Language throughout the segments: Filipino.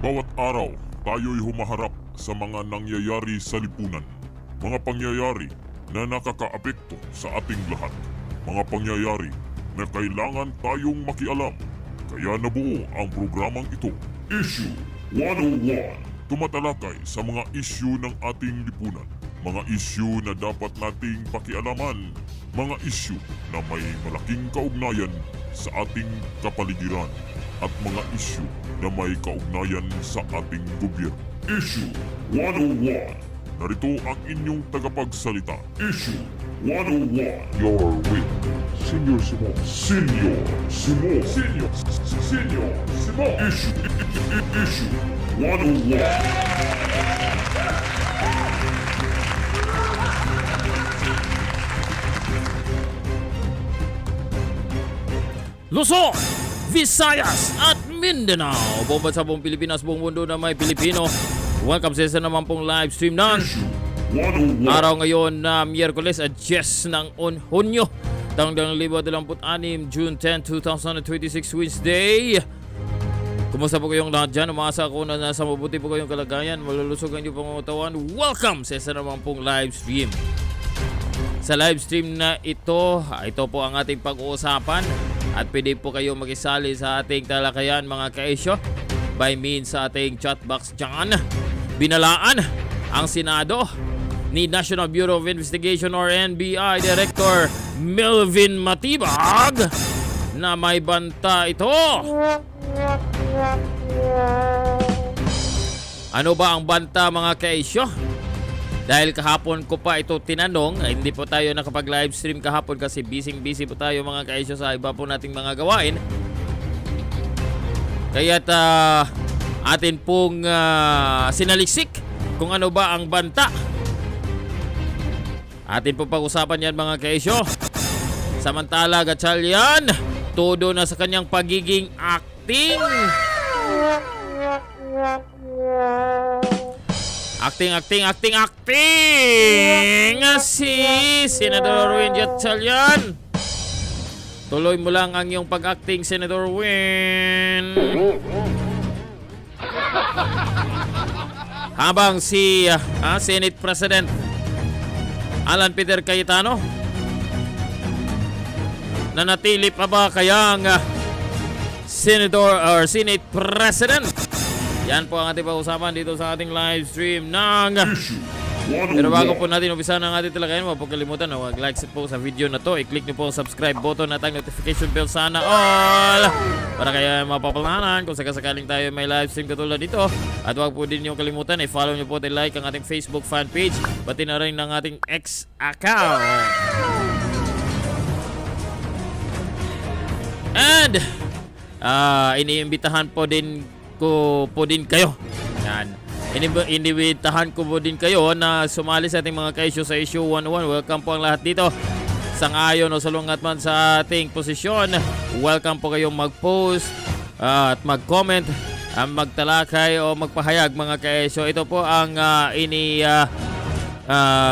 Bawat araw, tayo'y humaharap sa mga nangyayari sa lipunan. Mga pangyayari na nakakaapekto sa ating lahat. Mga pangyayari na kailangan tayong makialam. Kaya nabuo ang programang ito, Issue 101. Tumatalakay sa mga issue ng ating lipunan. Mga issue na dapat nating pakialaman. Mga issue na may malaking kaugnayan sa ating kapaligiran. At mga issue na may kaugnayan sa ating gobyerno. Issue 101. Narito ang inyong tagapagsalita. Issue 101. Your with Senior Simo. Senior Simo. Senior Simo. Issue 101. Luzon, Visayas at Mindanao. Buong bansa, buong Pilipinas, buong mundo na may Pilipino. Welcome sa isa naman pong live stream ng araw ngayon na Miyerkules at 10 ng Hunyo taong 2026, June 10, 2026, Wednesday. Kumusta po kayong lahat dyan? Umasa ako na nasa mabuti po kayong kalagayan. Malulusog ang inyong pangungutawan. Welcome sa isa naman pong live stream. Sa live stream na ito po ang ating pag-uusapan. At pwede po kayo makisali sa ating talakayan mga kaisyo by means sa ating chat box dyan. Binalaan ang Senado ni National Bureau of Investigation or NBI Director Melvin Matibag na may banta ito. Ano ba ang banta mga kaisyo? Dahil kahapon ko pa ito tinanong, hindi po tayo nakapag-live stream kahapon kasi busy po tayo mga kaisyo sa iba po nating mga gawain. Kaya't atin pong sinaliksik kung ano ba ang banta. Atin po pag-usapan yan mga kaisyo. Samantala, Gatchalian, todo na sa kanyang pagiging acting. Acting si Senador Gatchalian. Tuloy mo lang ang iyong pag-acting, Senador Win. Habang si Senate President Alan Peter Cayetano nanatili pa ba kayang Senador or Senate President? Yan po ang ating pag-usapan dito sa ating live stream ng... Pero bago po natin umpisa ng ating talakayan, huwag po kalimutan na mag-like po sa video na to. I-click niyo po ang subscribe button at ang notification bell sana all para kaya mapapalanan kung sakasakaling tayo may live stream katulad dito. At huwag po din niyo kalimutan i-follow niyo po at i-like ang ating Facebook fan page pati na rin ng ating X account. And iniimbitahan po din kayo. Yan. Inibitahan ko po din kayo na sumali sa ating mga ka-issue sa issue 101. Welcome po ang lahat dito. Sangayon o salungat man sa ating posisyon. Welcome po kayong mag-post at mag-comment, magtalakay o magpahayag mga ka-issue. Ito po ang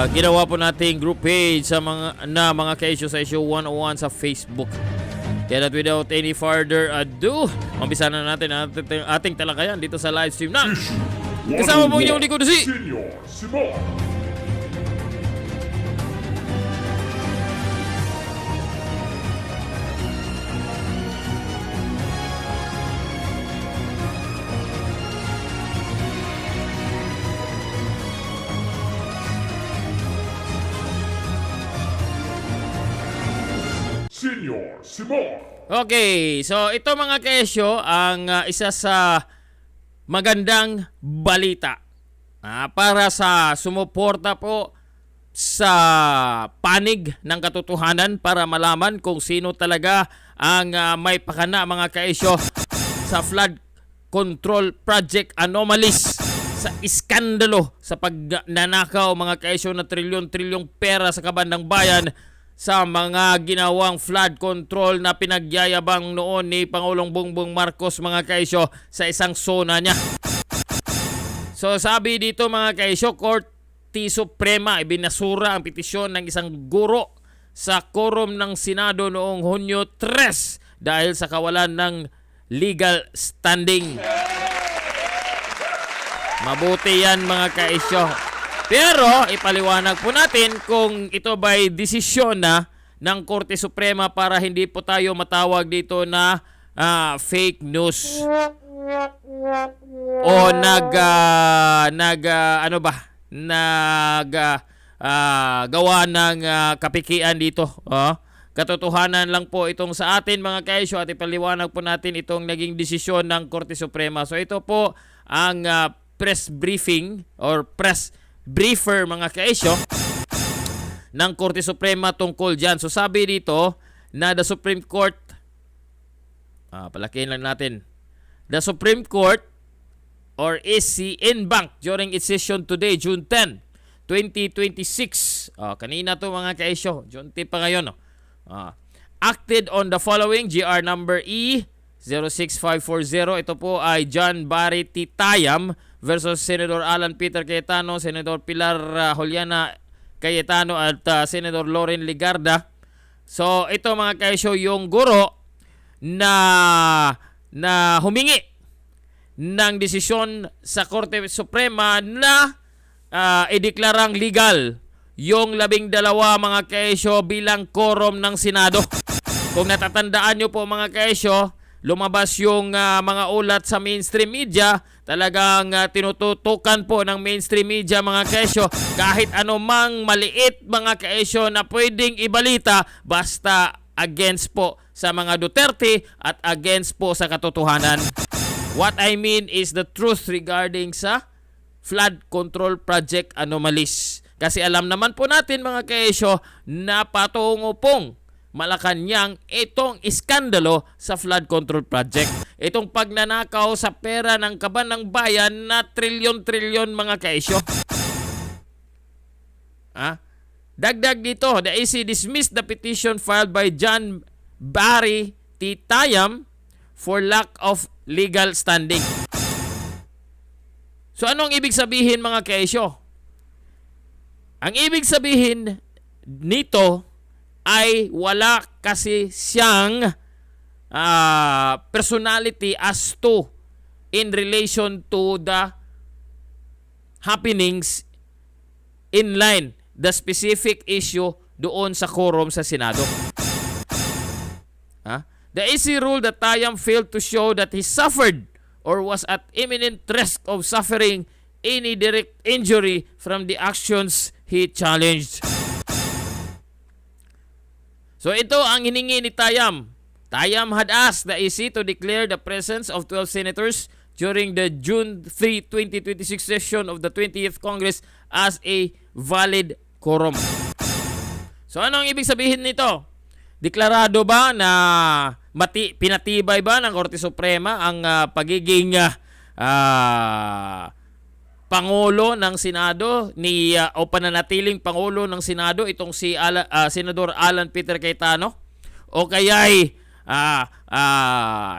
ginawa po nating group page sa mga ka-issue sa issue 101 sa Facebook. Kaya without any further ado, umpisa na natin ang ating talakayan dito sa live stream na kasama po inyong likod si Senior Simo. Senior Simo. Okay, so ito mga kesyo ang isa sa magandang balita para sa sumuporta po sa panig ng katotohanan para malaman kung sino talaga ang may pakana mga kaisyo sa flood control project anomalies, sa iskandalo sa pagnanakaw mga kaisyo na trilyon-trilyong pera sa kabandang bayan sa mga ginawang flood control na pinagyayabang noon ni Pangulong Bongbong Marcos mga kaisyo sa isang zona niya. So sabi dito mga kaisyo, Korte Suprema ibinasura ang petisyon ng isang guro sa quorum ng Senado noong Hunyo 3 dahil sa kawalan ng legal standing. Mabuti yan mga kaisyo. Pero ipaliwanag po natin kung ito ba'y desisyon na ng Korte Suprema para hindi po tayo matawag dito na fake news. O gawa ng kapikian dito. Katotohanan lang po itong sa atin mga kaisyo at ipaliwanag po natin itong naging desisyon ng Korte Suprema. So ito po ang press briefing or press briefer mga kaisyo ng Korte Suprema tungkol dyan. So sabi dito na the Supreme Court, palakihin lang natin, the Supreme Court or SC in bank during its session today, June 10, 2026. Kanina to mga kaisyo, June 10 pa ngayon. Acted on the following GR number E06540. Ito po ay John Barry Titayam versus Senador Alan Peter Cayetano, Senador Pilar Juliana Cayetano at Senador Loren Ligarda. So ito mga kaisyo yung guro na humingi ng desisyon sa Korte Suprema na ideklarang legal yung 12 mga kaisyo bilang quorum ng Senado. Kung natatandaan nyo po mga kaisyo, lumabas yung mga ulat sa mainstream media, talagang tinututukan po ng mainstream media mga kaisyo kahit anumang maliit mga kaisyo na pwedeng ibalita basta against po sa mga Duterte at against po sa katotohanan. What I mean is the truth regarding sa flood control project anomalies. Kasi alam naman po natin mga kaisyo na patungo pong Malacanang itong iskandalo sa flood control project. Itong pagnanakaw sa pera ng kaban ng bayan na trilyon-trilyon mga kaisyo. Dagdag dito, the AC dismissed the petition filed by John Barry Titayam for lack of legal standing. So anong ibig sabihin mga kaisyo? Ang ibig sabihin nito ay wala kasi siyang personality as to in relation to the happenings in line the specific issue doon sa quorum sa Senado. The AC ruled that Tayam failed to show that he suffered or was at imminent risk of suffering any direct injury from the actions he challenged. So ito ang hiningi ni Tayam. Tayam had asked the AC to declare the presence of 12 senators during the June 3, 2026 session of the 20th Congress as a valid quorum. So ano ang ibig sabihin nito? Deklarado ba na pinatibay ba ng Korte Suprema ang pagiging Pangulo ng Senado o pananatiling Pangulo ng Senado itong si Senador Alan Peter Cayetano? O kaya'y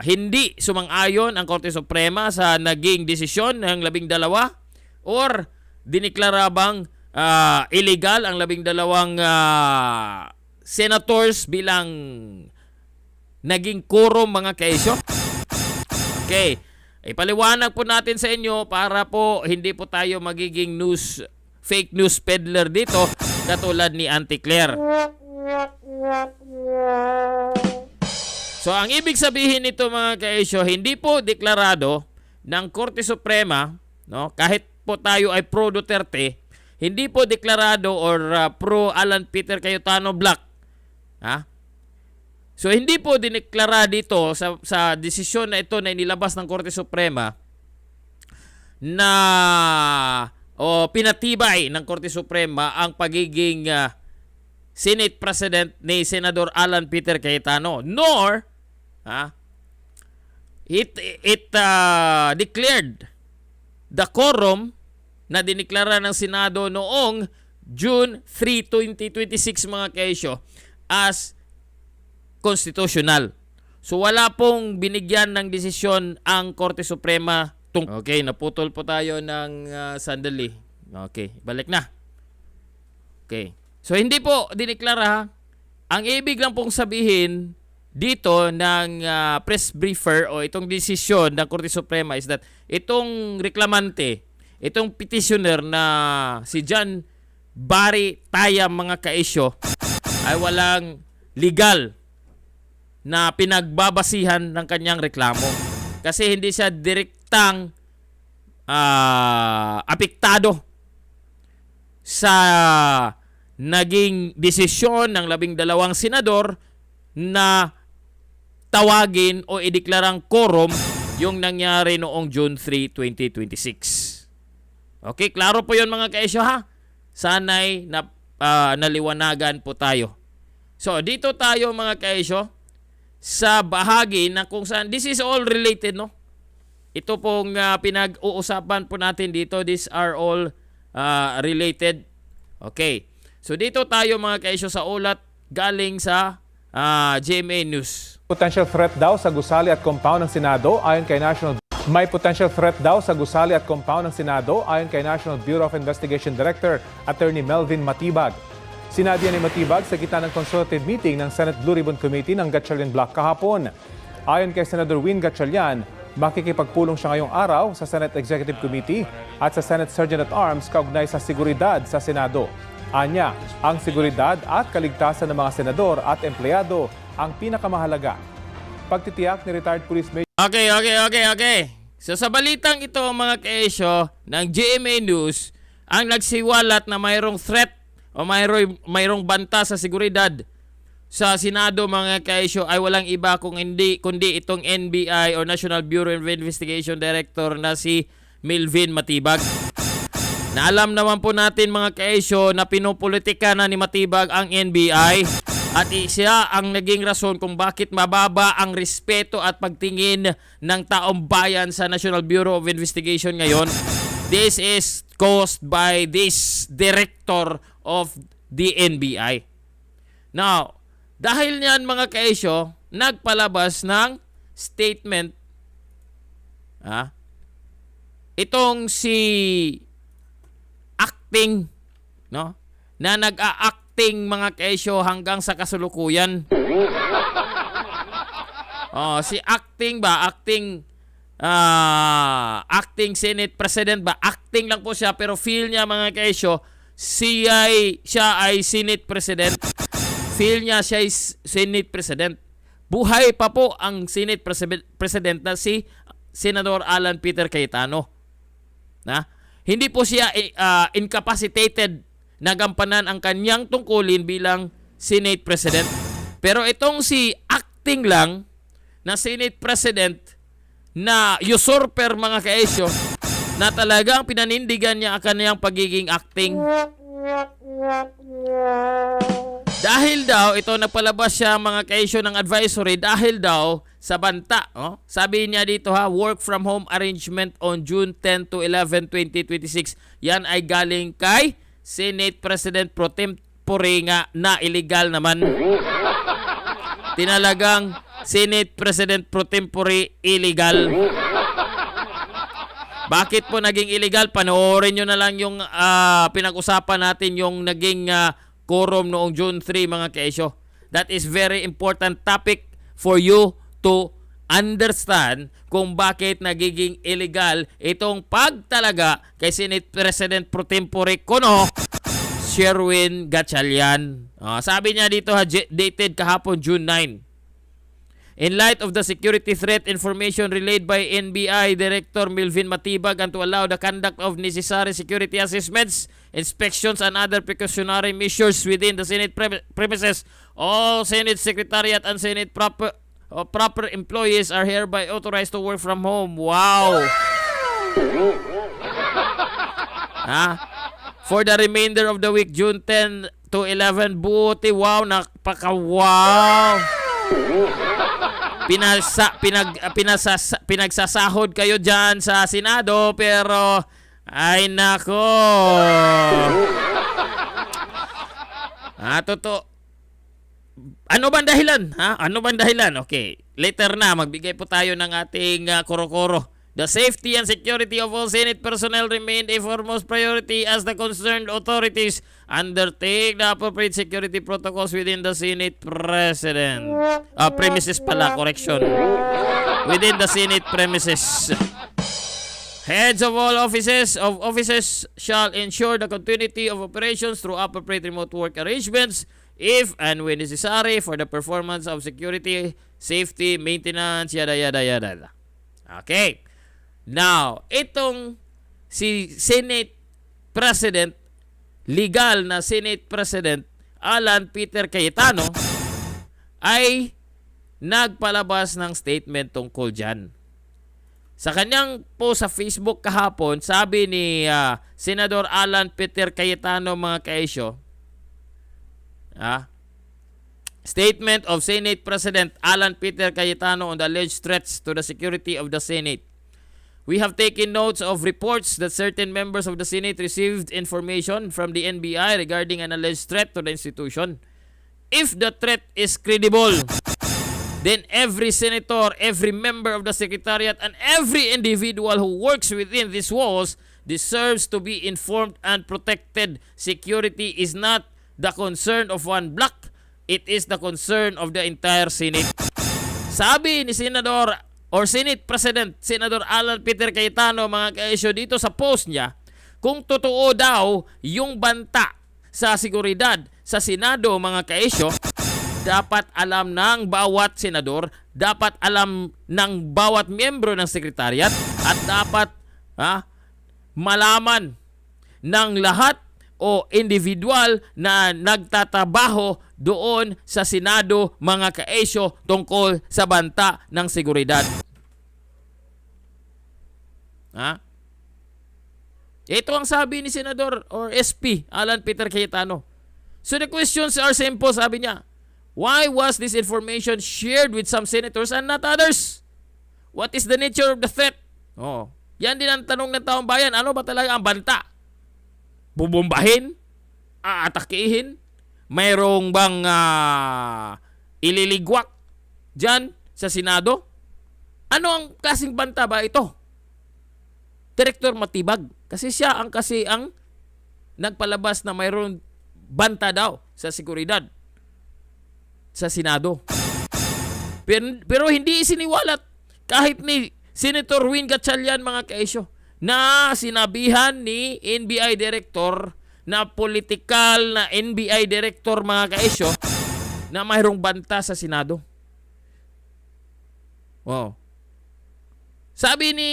hindi sumang-ayon ang Korte Suprema sa naging desisyon ng 12? Or diniklara bang illegal ang 12 senators bilang naging quorum mga kaisyo? Okay. Ipaliwanag po natin sa inyo para po hindi po tayo magiging fake news peddler dito katulad ni Auntie Claire. So ang ibig sabihin nito mga kaisyo, hindi po deklarado ng Korte Suprema, no, kahit po tayo ay pro Duterte, hindi po deklarado or pro Alan Peter Cayetano Black. So hindi po dineklara dito sa desisyon na ito na inilabas ng Korte Suprema na pinatibay ng Korte Suprema ang pagiging Senate President ni Senador Alan Peter Cayetano, nor it declared the quorum na diniklara ng Senado noong June 3, 2026 mga kaisyo as constitutional. So wala pong binigyan ng desisyon ang Korte Suprema. Okay, naputol po tayo ng sandali. Okay, balik na. Okay. So hindi po diniklara. Ang ibig lang pong sabihin dito ng press briefer o itong desisyon ng Korte Suprema is that itong reklamante, itong petitioner na si John Barry Taya mga kaisyo ay walang legal na pinagbabasihan ng kanyang reklamo. Kasi hindi siya direktang apektado sa naging desisyon ng 12 senador na tawagin o ideklarang quorum yung nangyari noong June 3, 2026. Okay, klaro po yun mga kaisyo ha? Sana'y naliwanagan po tayo. So, dito tayo mga kaisyo sa bahagi na kung saan, this is all related, no? Ito pong pinag-uusapan po natin dito, these are all related. Okay. So, dito tayo mga kaisyo sa ulat galing sa GMA News. Potential threat daw sa gusali at compound ng Senado ayon kay National May potential threat daw sa gusali at compound ng Senado ayon kay National Bureau of Investigation Director Attorney Melvin Matibag. Sinabi ni Matibag sa gitna ng consultative meeting ng Senate Blue Ribbon Committee ng Gatchalian Block kahapon. Ayon kay Senator Gatchalian, makikipagpulong siya ngayong araw sa Senate Executive Committee at sa Senate Sergeant-at-Arms kaugnay sa seguridad sa Senado. Anya, ang seguridad at kaligtasan ng mga senador at empleyado ang pinakamahalaga. Pagtitiyak ni retired police major. Okay. So sa balitang ito mga kaisyo ng GMA News, ang nagsiwalat na mayroong threat o mayroong banta sa seguridad sa Senado mga kaisyo ay walang iba kundi itong NBI o National Bureau of Investigation Director na si Melvin Matibag. Na alam naman po natin mga kaisyo na pinupolitika na ni Matibag ang NBI at siya ang naging rason kung bakit mababa ang respeto at pagtingin ng taong bayan sa National Bureau of Investigation ngayon. This is caused by this director of the NBI. Now, dahil niyan mga kaisyo, nagpalabas ng statement itong si acting, no? Na nag-a-acting mga kaisyo hanggang sa kasulukuyan. Si acting ba? Acting Senate President ba? Acting lang po siya pero feel niya mga kaisyo, siya ay Senate President. Feel niya siya ay Senate President. Buhay pa po ang Senate President na si Senador Alan Peter Cayetano. Hindi po siya incapacitated na gampanan ang kanyang tungkulin bilang Senate President. Pero itong si acting lang na Senate President na usurper mga kaisyo na talagang pinanindigan niya ang kanyang pagiging acting. Dahil daw, ito nagpalabas siya mga kaisyo ng advisory dahil daw sa banta. Sabi niya dito work from home arrangement on June 10 to 11, 2026. Yan ay galing kay Senate President Pro Tempore nga na illegal naman. Tinalagang Senate President Pro Tempore illegal. Bakit po naging illegal? Panoorin nyo na lang yung pinag-usapan natin yung naging quorum noong June 3 mga kaisyo. That is very important topic for you to understand kung bakit nagiging illegal itong pagtalaga kay Senate President Pro Tempore Kono Sherwin Gatchalian. Sabi niya dito dated kahapon June 9. In light of the security threat information relayed by NBI Director Melvin Matibag and to allow the conduct of necessary security assessments, inspections, and other precautionary measures within the Senate premises, all Senate Secretariat and Senate proper employees are hereby authorized to work from home. Wow! For the remainder of the week, June 10 to 11, buti, wow, napaka-wow! Pinagsasahod kayo dyan sa Senado pero ay nako. Totoo. Ano bang dahilan? Ano bang dahilan? Okay, later na magbigay po tayo ng ating koro-koro. The safety and security of all Senate personnel remained a foremost priority as the concerned authorities undertake the appropriate security protocols within the Senate premises pala, correction. Within the Senate premises. Heads of all offices shall ensure the continuity of operations through appropriate remote work arrangements if and when necessary for the performance of security, safety, maintenance, yada yada yada. Okay. Now, itong si Senate President, legal na Senate President Alan Peter Cayetano ay nagpalabas ng statement tungkol dyan. Sa kanyang post sa Facebook kahapon, sabi ni Senador Alan Peter Cayetano, mga kaisyo, statement of Senate President Alan Peter Cayetano on the alleged threats to the security of the Senate. We have taken notes of reports that certain members of the Senate received information from the NBI regarding an alleged threat to the institution. If the threat is credible, then every senator, every member of the secretariat, and every individual who works within these walls deserves to be informed and protected. Security is not the concern of one block. It is the concern of the entire Senate. Sabi ni Senador or Senate President Senador Alan Peter Cayetano, mga kaisyo, dito sa post niya, kung totoo daw yung banta sa seguridad sa Senado, mga kaisyo, dapat alam ng bawat senador, dapat alam ng bawat miyembro ng sekretariat, at dapat malaman ng lahat o individual na nagtatabaho doon sa Senado, mga kaisyo, tungkol sa banta ng seguridad. Ito ang sabi ni Senador or SP Alan Peter Cayetano. So the questions are simple, sabi niya. Why was this information shared with some senators and not others? What is the nature of the threat? Yan din ang tanong ng taong bayan. Ano ba talaga ang banta? Bubombahin? Aatakihin? Mayroong bang ililigwak dyan sa Senado? Ano ang kasing banta ba ito? Director Matibag. Kasi siya ang nagpalabas na mayroong banta daw sa seguridad sa Senado. Pero hindi isiniwalat kahit ni Senator Gatchalian, mga kaisyo, na sinabihan ni NBI Director, na political na NBI Director, mga kaisyo, na mayroong banta sa Senado. Sabi ni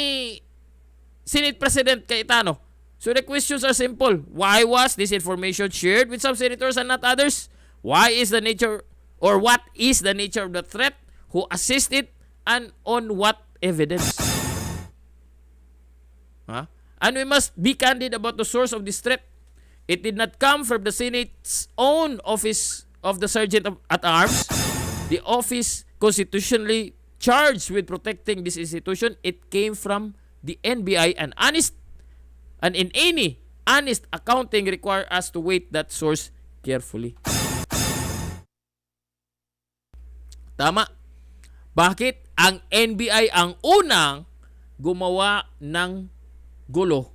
Senate President Cayetano, so the questions are simple. Why was this information shared with some senators and not others? Why is the nature or what is the nature of the threat? Who assisted and on what evidence? And we must be candid about the source of this threat. It did not come from the Senate's own office of the Sergeant at Arms, the office constitutionally charged with protecting this institution. It came from the NBI, and in any honest accounting require us to weight that source carefully. Tama. Bakit ang NBI ang unang gumawa ng gulo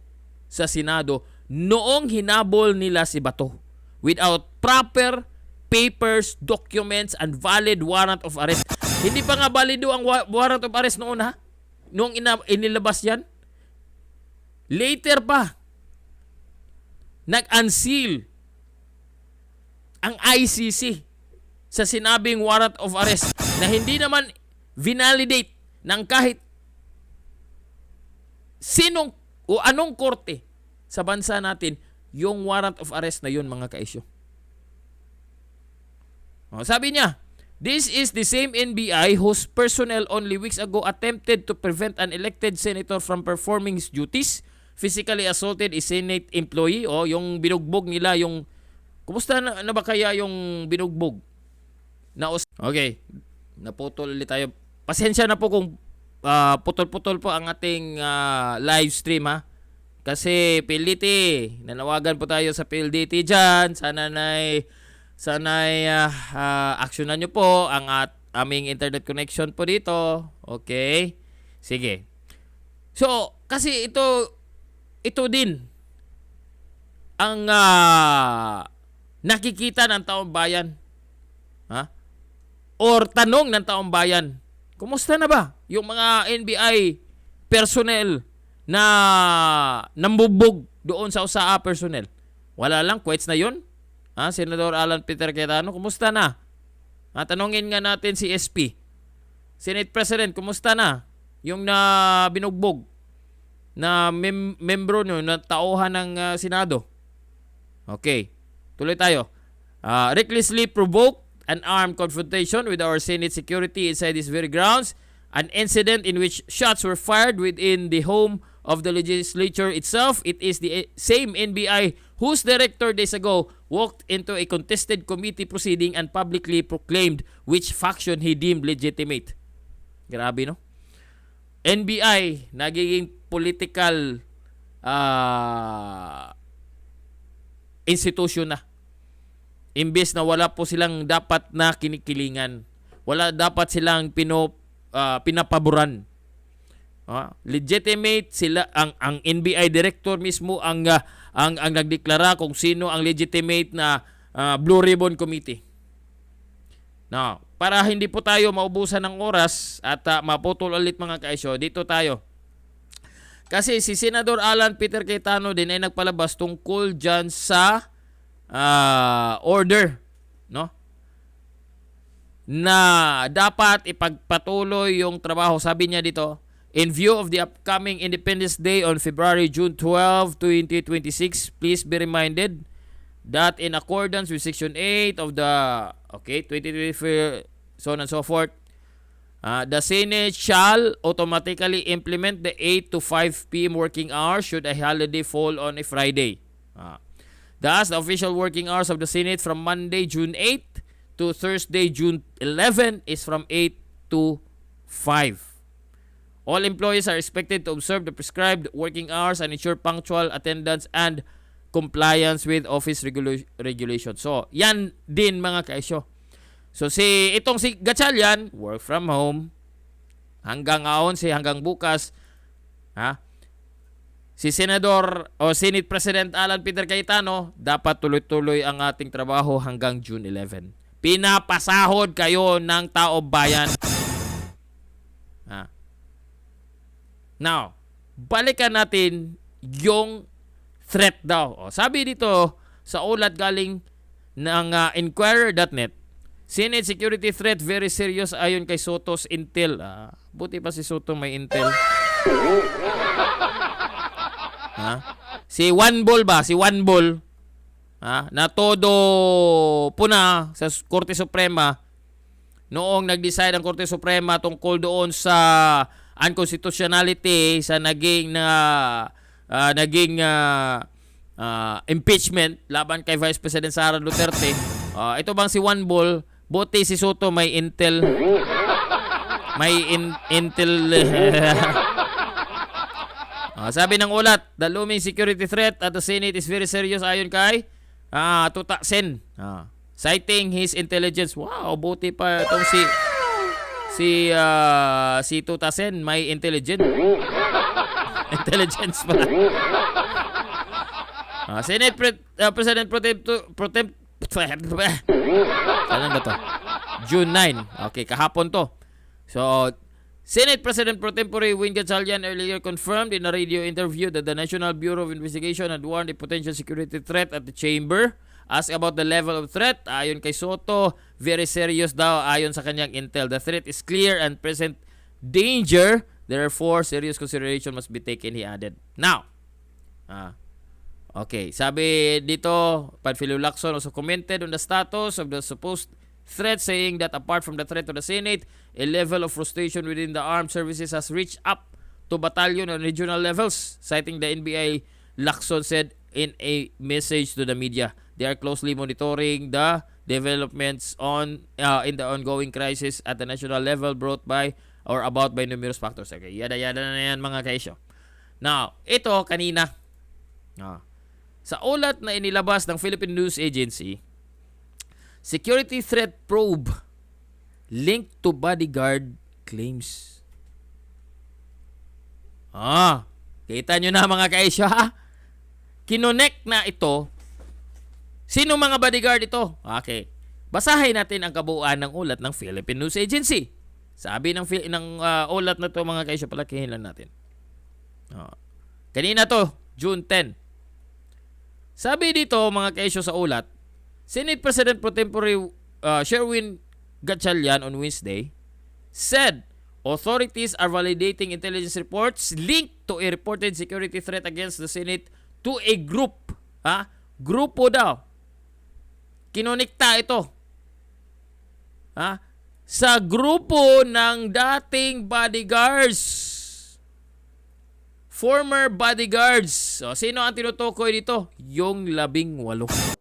sa Senado noong hinabol nila si Bato without proper papers, documents, and valid warrant of arrest? Hindi pa nga valido ang warrant of arrest noon, noong inilabas yan. Later pa, nag-unseal ang ICC sa sinabing warrant of arrest na hindi naman vinalidate ng kahit sinong o anong korte sa bansa natin yung warrant of arrest na yun, mga kaisyo. Sabi niya, this is the same NBI whose personnel only weeks ago attempted to prevent an elected senator from performing his duties, physically assaulted a Senate employee, yung binugbog nila, yung kumusta na ba kaya yung binugbog? Okay, naputol ulit tayo. Pasensya na po kung putol-putol po ang ating live stream, kasi PLDT, nanawagan po tayo sa PLDT dyan. Sana'y aksyonan nyo po ang aming internet connection po dito. Okay, sige. So, kasi ito din ang nakikita ng taong bayan. Or tanong ng taong bayan, kumusta na ba yung mga NBI personnel na nambubog doon sa usaa personnel. Wala lang, quits na yun. Senador Alan Peter Cayetano, kumusta na? Tanungin nga natin si SP. Senate President, kumusta na? Yung na binugbog na membro nyo na tauhan ng Senado. Okay, tuloy tayo. Recklessly provoked an armed confrontation with our Senate security inside these very grounds. An incident in which shots were fired within the home of the legislature itself. It is the same NBI whose director days ago walked into a contested committee proceeding and publicly proclaimed which faction he deemed legitimate. Grabe, no? NBI, nagiging political institution na. Imbes na wala po silang dapat na kinikilingan. Wala dapat silang pinapaboran. Legitimate sila, ang NBI director mismo ang nagdeklara kung sino ang legitimate na Blue Ribbon Committee. Now, para hindi po tayo maubusan ng oras at maputol ulit mga kaisyo, dito tayo. Kasi si Senador Alan Peter Cayetano din ay nagpalabas tungkol dyan sa order, no? Na dapat ipagpatuloy yung trabaho. Sabi niya dito, in view of the upcoming Independence Day on June 12, 2026, please be reminded that in accordance with Section 8 of the 2024, so on and so forth, the Senate shall automatically implement the 8 to 5 p.m. working hours should a holiday fall on a Friday. Thus, the official working hours of the Senate from Monday, June 8 to Thursday, June 11 is from 8 to 5. All employees are expected to observe the prescribed working hours and ensure punctual attendance and compliance with office regulations. So, yan din mga kaisyo. So, si Gatchalian, work from home, hanggang 11, hanggang bukas, si Senador o Senate President Alan Peter Cayetano, dapat tuloy-tuloy ang ating trabaho hanggang June 11. Pinapasahod kayo ng taong bayan. Now, balikan natin yung threat daw. Sabi dito sa ulat galing ng Inquirer.net, Senate security threat very serious ayon kay Soto's intel. Buti pa si Soto may intel. Si One Ball ba? Si One Ball. Na todo puna sa Korte Suprema noong nag-decide ang Korte Suprema tungkol doon sa unconstitutionality sa naging impeachment laban kay Vice President Sara Duterte. Ito bang si One Ball, buti si Soto may intel. Intel. Sabi ng ulat, the looming security threat at the Senate is very serious ayon kay Tutasen. Citing his intelligence. Wow, buti pa itong si Tutasen may intelligence. Intelligence pala. Senate President Kailan ba to? June 9. Okay, kahapon to. So, Senate President Pro Tempore Win Gatchalian earlier confirmed in a radio interview that the National Bureau of Investigation had warned a potential security threat at the chamber. Asked about the level of threat, ayon kay Soto, very serious daw ayon sa kanyang intel. The threat is clear and present danger. Therefore, serious consideration must be taken, he added. Now, okay, sabi dito, Pangulo Lacson also commented on the status of the supposed threat, saying that apart from the threat to the Senate, a level of frustration within the armed services has reached up to battalion and regional levels. Citing the NBI, Lacson said in a message to the media, they are closely monitoring the developments in the ongoing crisis at the national level brought by or about by numerous factors. Okay, yada-yada na yan mga kaisyo. Now, ito kanina, sa ulat na inilabas ng Philippine News Agency, security threat probe linked to bodyguard claims. Kita nyo na mga kaisyo, Kinonek na ito. Sino mga bodyguard ito? Okay. Basahin natin ang kabuuan ng ulat ng Philippine News Agency. Sabi ng ulat na to mga kaisyo, palakihin lang natin. Kanina to, June 10. Sabi dito, mga kaisyo sa ulat, Senate President Pro Tempore Sherwin Gatchalian on Wednesday said authorities are validating intelligence reports linked to a reported security threat against the Senate to a group. Grupo daw. Kinonekta ito. Sa grupo ng dating bodyguards. Former bodyguards. So, sino ang tinutukoy dito? Yung 18.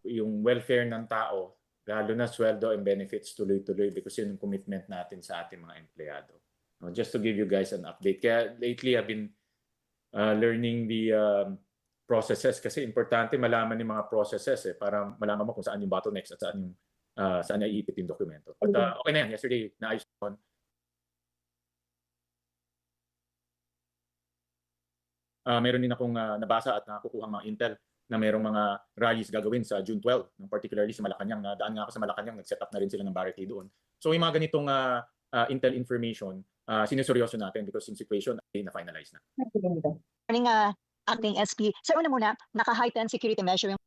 Yung welfare ng tao, lalo na sweldo and benefits, tuloy-tuloy because yun yung commitment natin sa ating mga empleyado. Just to give you guys an update. Kaya lately I've been learning the processes kasi importante malaman yung mga processes para malaman mo kung saan yung bottlenecks at saan naiipit yung dokumento. But okay na yan. Yesterday, naayos ko. Meron din akong nabasa at nakukuha mga intel na merong mga rallies gagawin sa June 12, particularly sa Malacanang. Daan nga ako sa Malacanang, nag-set up na rin sila ng barricade doon. So yung mga ganitong intel information, sinuseryoso natin because yung situation ay na-finalize na. Morning, acting SP. Sir, una muna, naka-heightened security measure yung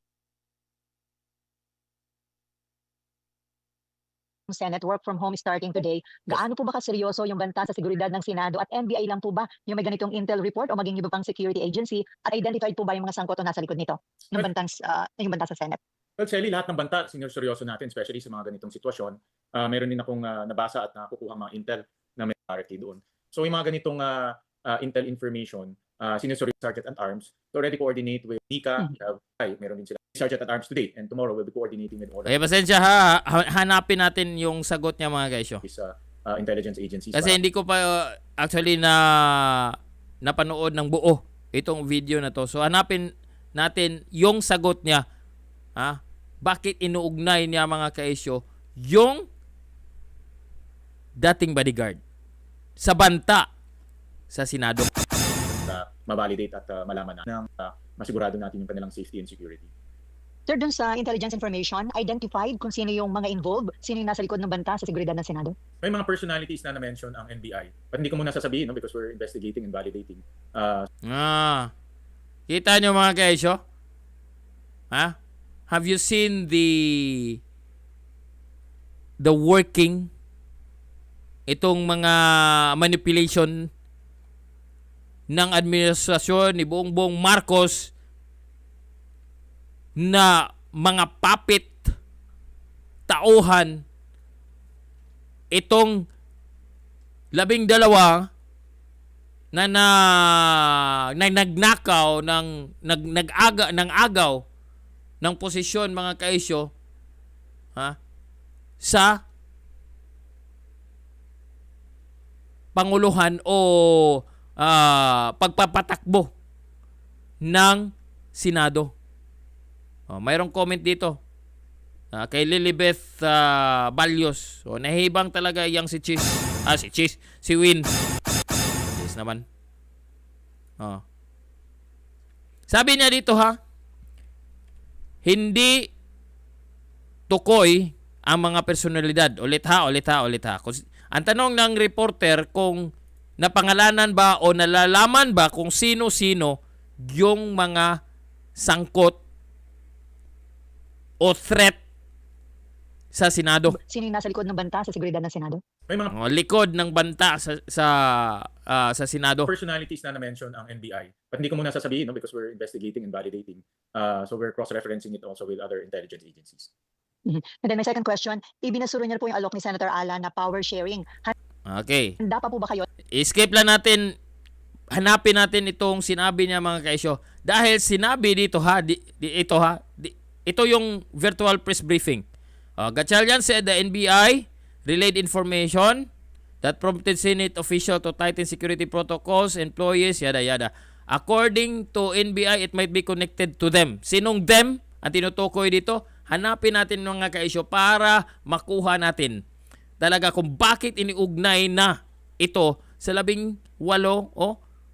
Senate work from home starting today. Gaano po ba kaseryoso yung banta sa seguridad ng Senado at NBI lang po ba yung may ganitong intel report o maging iba pang security agency at identified po ba yung mga sangkot o nasa likod nito yung banta sa Senate? Well, Shelly, lahat ng banta sinuseryoso natin, especially sa mga ganitong sitwasyon. Meron din akong nabasa at nakukuha mga intel na may barricade doon. So yung mga ganitong intel information, sinuseryoso Sergeant at Arms to already coordinate with Nika. Meron din sila Sergeant at Arms today and tomorrow we'll be coordinating with all pasensya ha. Hanapin natin yung sagot niya mga guys. these intelligence agencies. Kasi hindi ko pa actually napanood ng buo itong video na to. So hanapin natin yung sagot niya. Bakit inuugnay niya mga kaisyo yung dating bodyguard sa banta sa Senado? Ma-validate at malaman na masigurado natin yung kanilang safety and security. Sir, dun sa intelligence information, identified kung sino yung mga involved, sino yung nasa likod ng banta sa seguridad ng Senado? May mga personalities na na-mention ang NBI. But hindi ko muna sasabihin because we're investigating and validating. Kita nyo mga kaisyo? Have you seen the working itong mga manipulation ng administrasyon ni Bongbong Marcos na mga puppet tauhan itong 12 na nagnakaw ng agaw ng posisyon mga kaisyo sa panguluhan o pagpapatakbo ng Senado. Mayroong comment dito kay Lilibeth Balyos. Nahibang talaga yang si Cheese. Si Win. Cheese naman. Sabi niya dito hindi tukoy ang mga personalidad. Ulit ha. Ang tanong ng reporter kung napangalanan ba o nalalaman ba kung sino-sino yung mga sangkot o threat sa Senado. Sino yung nasa likod ng banta sa seguridad ng Senado? May mga likod ng banta sa Senado. personalities na na-mention ang NBI. But hindi ko muna sasabihin because we're investigating and validating. So we're cross-referencing it also with other intelligence agencies. And then my second question, ibinasuro niya po yung alok ni Senator Alan na power sharing. Okay. Handa pa po ba kayo? Skip lang natin. Hanapin natin itong sinabi niya mga kaisyo. Dahil sinabi dito ito yung virtual press briefing. Gatchalian said the NBI relayed information that prompted Senate official to tighten security protocols, employees, yada yada. According to NBI, it might be connected to them. Sinong them ang tinutukoy dito? Hanapin natin mga kaisyo para makuha natin talaga kung bakit iniugnay na ito sa 18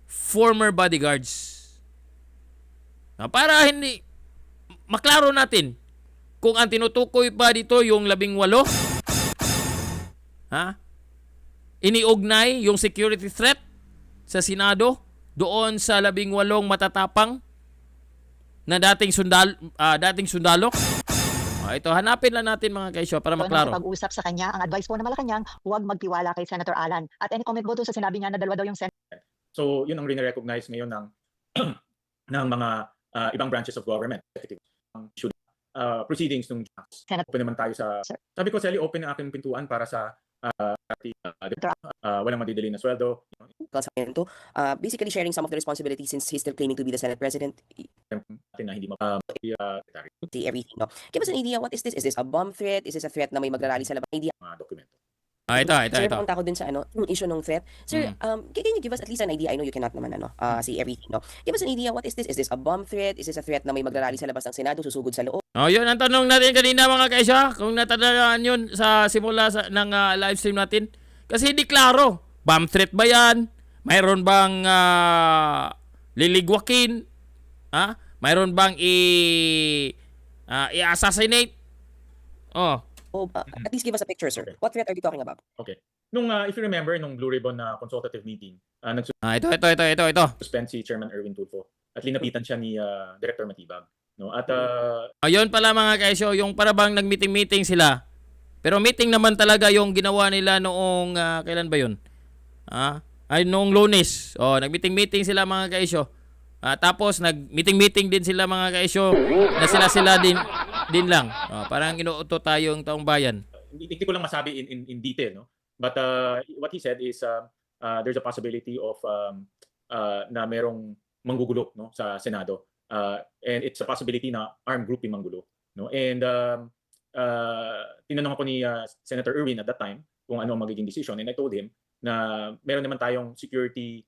former bodyguards. Para hindi maklaro natin kung ang tinutukoy pa dito yung 18 iniugnay yung security threat sa Senado doon sa 18 matatapang na dating sundalo? Ito, hanapin lang natin mga kaisyo para maklaro. Pag-usap sa kanya, ang advice po na Malacanang, huwag magtiwala kay Senator Alan. At any comment po doon sa sinabi niya na dalawa daw yung So yun ang rin-recognize ngayon ng ng mga ibang branches of government. Proceedings ng Senator. open naman tayo sa Sir. sabi ko Sally, open ang aking pintuan para sa walang madidili na sweldo. Basically sharing some of the responsibilities since he's still claiming to be the Senate President. Na hindi See everything. No? Give us an idea, what is this? Is this a bomb threat? Is this a threat na may magrarally sa labas? Idea. mga dokumento. Sir, papunta ako dun sa yung issue ng threat. Sir, can you give us at least an idea? I know you cannot naman see everything. No? Give us an idea, what is this? Is this a bomb threat? Is this a threat na may magrarally sa labas ng Senado, susugod sa loob? Yun ang tanong natin kanina mga kaisya. Kung natandaan yun sa simula ng live stream natin. Kasi hindi klaro. Bomb threat ba yan? Mayroon bang liligwakin? Mayroon bang i-assassinate? At least give us a picture, sir. What threat are we talking about? Okay. Nung if you remember nung Blue Ribbon na consultative meeting, Ito. nag-suspend si Chairman Erwin Tulfo at linapitan siya ni Director Matibag, no? At Ayun pala mga kaisyo, yung parabang nag-meeting sila. Pero meeting naman talaga yung ginawa nila noong kailan ba yun? Noong Lunes. Nag-meeting sila mga kaisyo. Tapos nag-meeting din sila mga kaisyo na sila din lang. Parang inuuto tayong taong bayan. hindi ko lang masabi in detail, no? But what he said is there's a possibility of na merong manggugulo, no, sa Senado. And it's a possibility na armed group yung manggulo, no? And tinanong ako ni Senator Erwin at that time kung ano ang magiging decision, and I told him na meron naman tayong security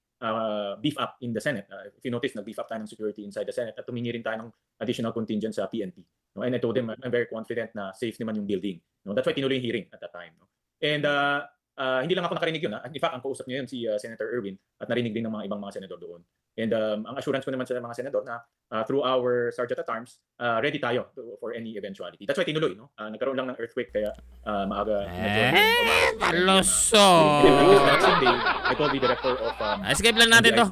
beef up in the Senate. If you notice, nag-beef up tayo ng security inside the Senate at tumingi rin tayo ng additional contingent sa PNP. No? And I told him I'm very confident na safe naman yung building. No? That's why tinuloy yung hearing at that time. No? And hindi lang ako nakarinig yun. In fact, ang kausap niya yun si Senator Erwin at narinig din ng mga ibang mga senador doon. And ang assurance ko naman sa mga senador na through our Sergeant at Arms, ready tayo for any eventuality. That's why tinuloy. No? Nagkaroon lang ng earthquake kaya maaga. Loso! That same day, I called the director of Escape lang natin to.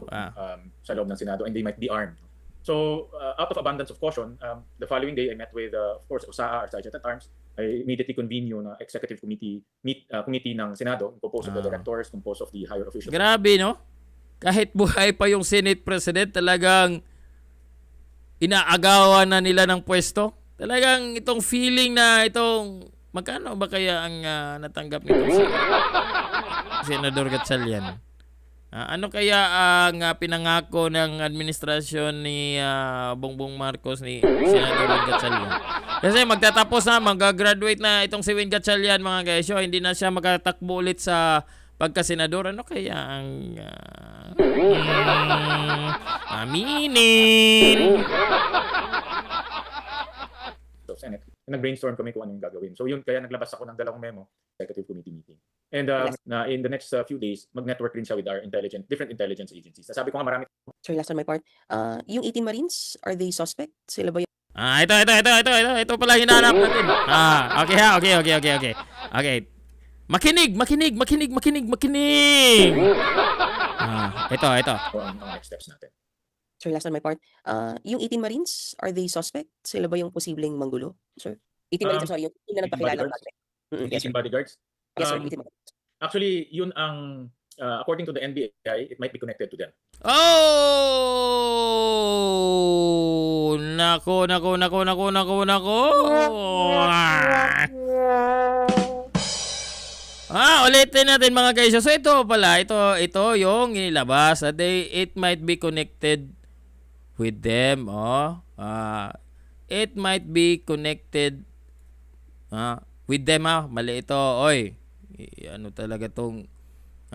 Sa loob ng Senado, and they might be armed. So, out of abundance of caution, the following day, I met with, of course, OSAA, our Sergeant at Arms. I immediately convened yung executive committee ng Senado, composed of the directors, composed of the higher officials. Grabe, no? Kahit buhay pa yung Senate President, talagang inaagawan na nila ng pwesto. Talagang itong feeling na itong, magkano ba kaya ang natanggap nitong si Senador Gatchalian? Ano kaya ang pinangako ng administrasyon ni Bongbong Marcos ni Senador Gatchalian? Kasi magtatapos na, mag-graduate na itong si Win Gatchalian mga guys. Hindi na siya makatakbo ulit sa pagka-senador. Ano kaya ang aminin? So, Senate. Nag-brainstorm kami kung anong gagawin. So yun, kaya naglabas ako ng 2 memo sa executive committee meeting. And na in the next few days, mag-network rin siya with our different intelligence agencies. Sabi ko nga marami. Sorry, last on my part. Yung 18 Marines, are they suspect? Sila ba yung... Ito pala hinahanap natin. Okay. Makinig. Ito. Ang next steps natin. Sorry, last on my part. Yung 18 Marines, are they suspect? Sila ba yung posibleng manggulo? Sir? 18 Marines, sorry, yung na nagpakilala. Yes, bodyguards? Yes, sir, 18 Marines. Actually, yun ang, according to the NBI, it might be connected to them. Nako. Ulitin natin mga guys. So ito pala, ito yung inilabas. It might be connected with them. It might be connected with them. Mali ito. Oy, ano talaga tong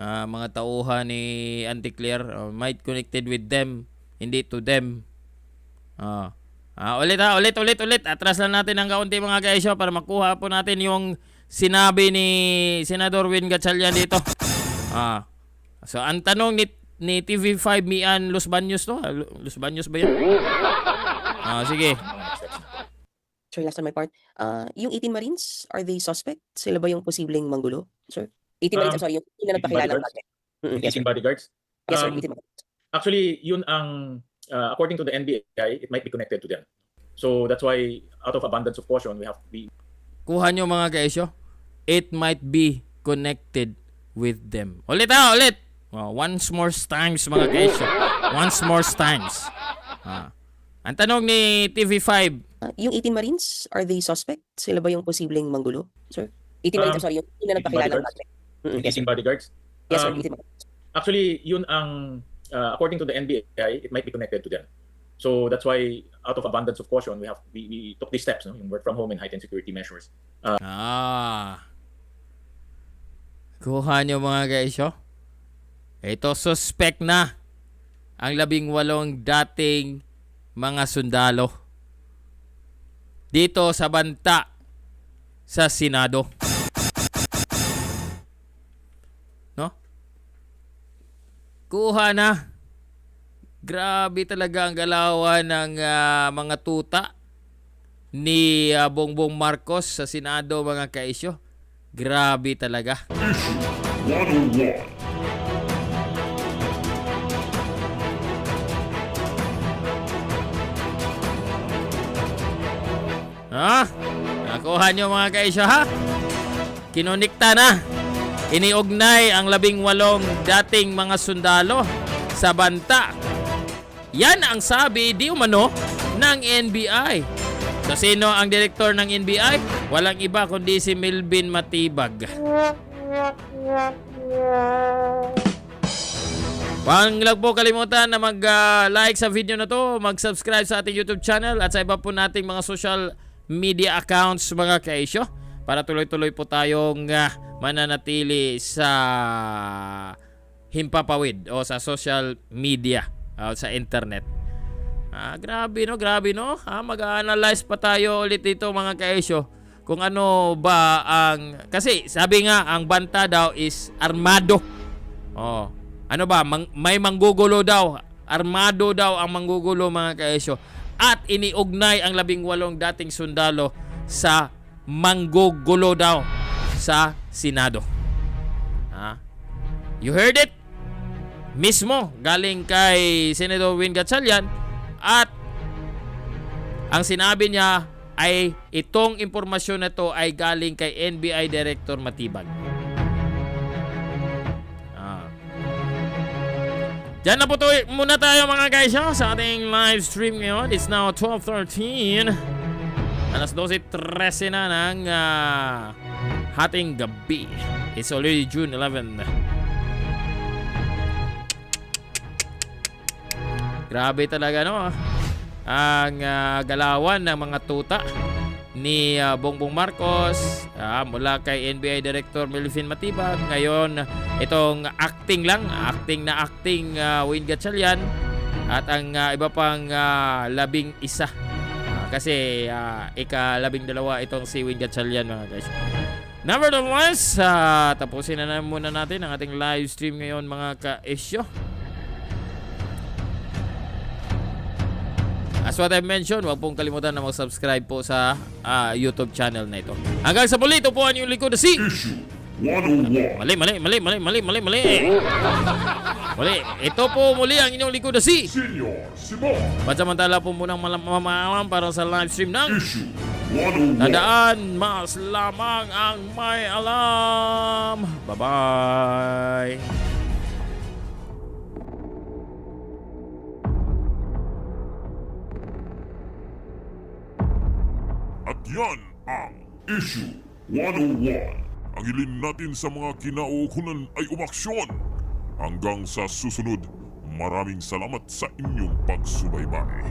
mga tauhan ni Anti-Clear. Might connected with them, hindi to them. Ulit. Atras lang natin ng kaunti mga guys para makuha po natin yung sinabi ni Senador Win Gatchalian dito. So ang tanong ni TV5 Mian Los Baños to? Los Baños ba 'yan? Sige. Sorry, last on my part. Yung 18 Marines, are they suspect? Sila ba yung posibleng manggulo? Sir? 18 Marines, sorry, yung na nagpakilala. Yes, bodyguards? Yes, sir, 18 Marines. Actually, yun ang, according to the NBI, it might be connected to them. So that's why, out of abundance of caution, Kuha nyo mga kaisyo. It might be connected with them. Ulit ha, ulit. Once more times mga kaisyo. Once more times. Ang tanong ni TV5. Yung 18 Marines, are they suspect? Sila ba yung posibleng manggulo, sir? 18 Marines, sorry, yung na nagpakilala. Yes, sir. bodyguards. Yes, sir. 18 Marines. Actually, yun ang, according to the NBI, it might be connected to them. So that's why, out of abundance of caution, we took these steps, no? Yung work from home and heightened security measures. Kuha nyo mga kaisyo. Ito, suspect na ang 18 dating mga sundalo dito sa Banta sa Senado. No? Kuha na. Grabe talaga ang galawan ng mga tuta ni Bongbong Marcos sa Senado mga kaisyo. Grabe talaga. Issue 101. Nakuha nyo mga kaisyo ha? Kinunikta na. Iniugnay ang 18 dating mga sundalo sa Banta. Yan ang sabi di umano ng NBI. So sino ang direktor ng NBI? Walang iba kundi si Melvin Matibag. Huwag po kalimutan na mag-like sa video na to, mag-subscribe sa ating YouTube channel at sa iba po nating mga social media accounts mga kaisyo para tuloy-tuloy po tayong mananatili sa himpapawid o sa social media o sa internet. Grabe no. Mag-analyze pa tayo ulit dito mga kaisyo kung ano ba ang, kasi sabi nga ang Banta daw is armado. Ano ba, may manggugulo daw, armado daw ang manggugulo mga kaisyo. At iniugnay ang 18 dating sundalo sa manggugulo daw sa Senado. You heard it? Mismo galing kay Senador Gatchalian at ang sinabi niya ay itong impormasyon na to ay galing kay NBI Director Matibag. Diyan na po muna tayo mga guys sa ating live stream ngayon. It's now 12:13. Alas 12:13 na ng hating gabi. It's already June 11. Grabe talaga no. Ang galawan ng mga tuta ni Bongbong Marcos mula kay NBI Director Melvin Matibag. Ngayon itong acting Gatchalian at ang iba pang 11 kasi ika-12 itong si Gatchalian mga guys. Nevertheless, tapusin na muna natin ang ating live stream ngayon mga ka-isyo. As what I mentioned, huwag pong kalimutan na mag-subscribe po sa YouTube channel na ito. Hanggang sa muli, ito po ang inyong likod na si Issue 101. Mali. Ito po muli ang inyong likod na si Senior Simon. Pansamantala po munang mamaalam para sa live stream ng Issue 101. Tandaan, mas lamang ang may alam. Bye-bye. At yan ang Issue 101. Ang hilin natin sa mga kinaukulan ay umaksyon. Hanggang sa susunod, maraming salamat sa inyong pagsubaybay.